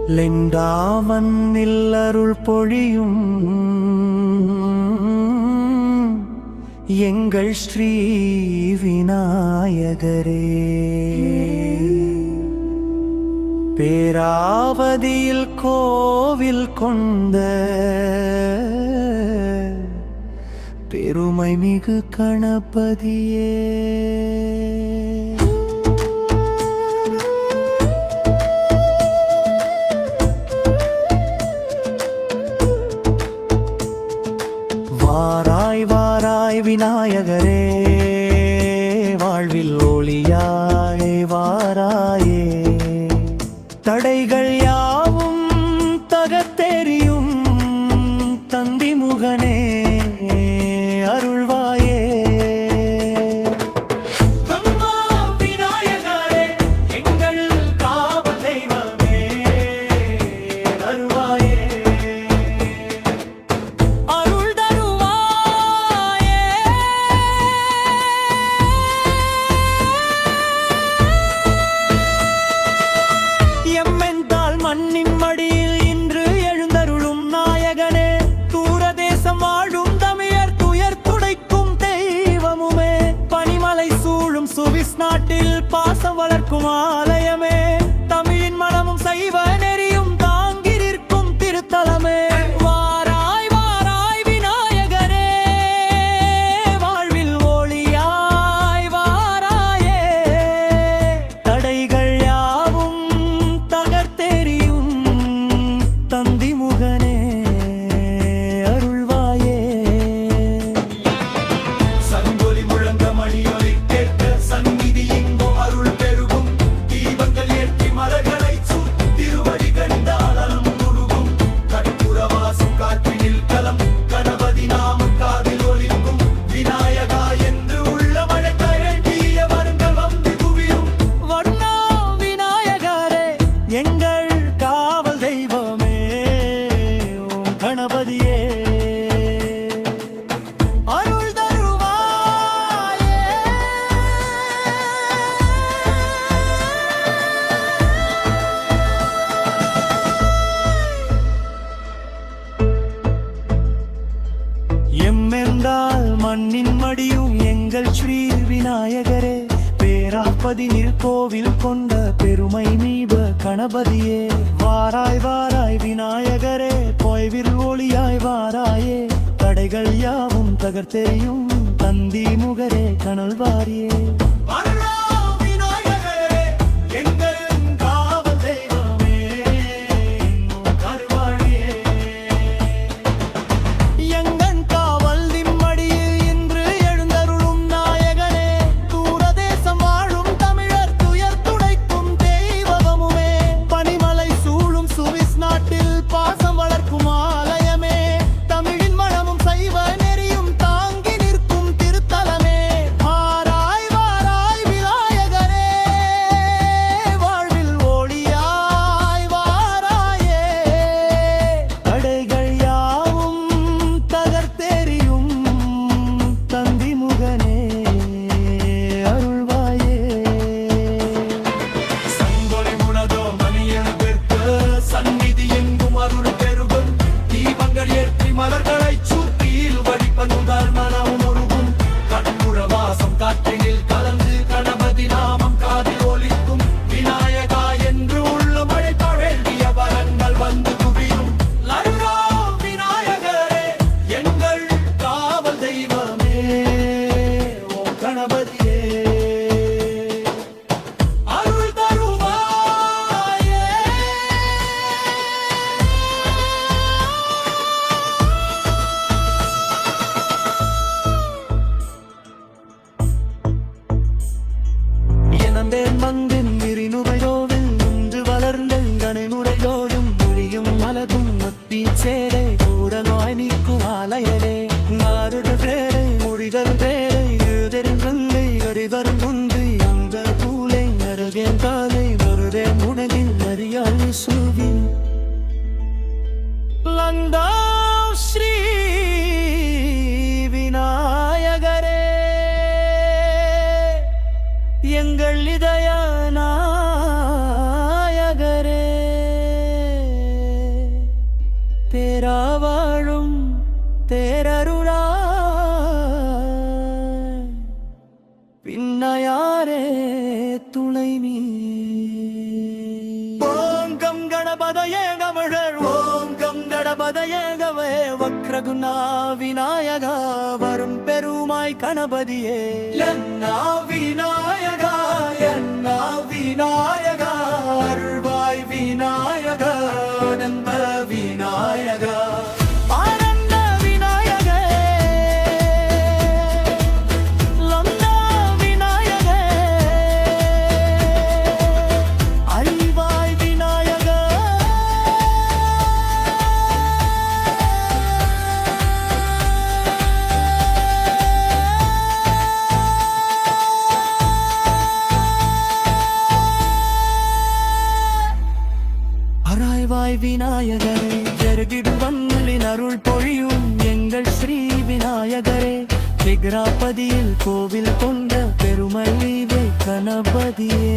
லெண்டாவன்னில் அருள் பொழியும் எங்கள் ஸ்ரீ விநாயகரே. பேராவதியில் கோவில் கொண்ட பெருமை மிகு கணபதியே. வாராய் வாராய் விநாயகரே, வாழ்வில் ஒளியாய் வாராயே. தடைகள் யாவும் தகத்தெறியும் தந்தி முகனே அருள்வாயே. எங்கள் காவல் தெய்வமே அருள்வாயே. மண்ணின் மடியில் இன்று எழுந்தருளும் நாயகனே, தூரதேசம் வாழும் தமிழர் துயர் துடைக்கும் தெய்வமுமே, பனிமலை சூழும் சுவிஸ் நாட்டில் பாசம் வளர்க்கும் ஆலயமே, தமிழின் மனமும் சைவ நெறியும் தாங்கி நிற்கும் திருத்தலமே. வாராய் வாராய் விநாயகரே, வாழ்வில் ஒளியாய் வாராயே. தடைகள் யாவும் தகர்த்தெறியும் தந்தி முகனே அருள்வாயே. சங்கொலி முழங்க மணியொலி கேட்க சந்நிதி எங்கும் அருள் பெருகும், தீபங்கள் ஏற்றி மலர்களை சூட்டி திருவடி கண்டாலும் முருகும், கற்பூரவாசம் காற்றினில் கலம் கணபதி நாமம் காதில் ஒலிக்கும், விநாயகா என்று உள்ள மழை தழங்கிய வருங்கள் வந்து குவியும். வண்ணா விநாயகரே எங்கள் காவல் தெய்வமே, ஓம் கணபதியே அருள் தருவாயே. எம்மென்றால் மண்ணின் மடியும் எங்கள் ஸ்ரீ விநாயகரே, பேராப்பதி கோவில் கொண்ட பெருமை மீப கணபதியே. வாராய் வாராய் விநாயகரே, பொய்வில் ஒளியாய் வாராயே. தடைகள் யாவும் தகர்த்தெறியும் தந்தி முகரே கனல் வாரியே. பாசம் வளர்க்கும் ஆலயமே, தமிழின் மனமும் சைவ நெறியும் தாங்கி நிற்கும் திருத்தலமே. வாராய் வாராய் விநாயகரே, வாழ்வில் ஒளியாய் வாராயே. தடைகள் யாவும் தகர்த்தெறியும் தந்தி முகனே அருள்வாயே. சங்கொலி முனதோ மணியெழுப்பிற்கு சந்நிதி எங்கும் அருள் பெருகும், தீபங்கள் ஏற்றி மலர்களை சூட்டியில் வடிப்பதுதால் மனமும் ஒருகும், கற்பூர வாசம் காற்றினில் கலந்து கணபதி நாமம் காதில் ஒலிக்கும், விநாயகா என்று உள்ள மழை தழங்கிய வரங்கள் வந்து குவியும். லருடா விநாயகரே எங்கள் காவல் தெய்வமே, ஓம் கணபதியே அருள் தருவாயே. எனம்பேன் மந்தின் விரிநுரையோவில் நின்று வளர்ந்தென் கனைமுறையோடும் மொழியும் மலகும் ஒத்தி சேரை கூட நோய் நீக்கும் ஆலயனே. மாறுது பேரை மொழிதல் பேரை எழுதெருங்கை கடிதரும் குந்தி அந்த பூலை அருகேன் காலை வருதே முனகில் அறியாள் சுவின் லந்தா ஸ்ரீ விநாயகரே, எங்கள் இதய நாயகரே. ரகுநா விநாயகா வரும் பெருமாய் கணபதியே என்னா விநாயகா என்னா விநாயகா அருள்வாய் விநாயகா நம்ப விநாயகா ஆனந்த விநாயகே லம்னா விநாயகே அறிவாய் விநாயகா அராய்வாய் விநாயகரே ஜருகிடுவங்களின் அருள் பொழியும் எங்கள் ஸ்ரீ விநாயகரே விக்ராபதியில் கோவில் கொண்ட பெருமை கணபதியே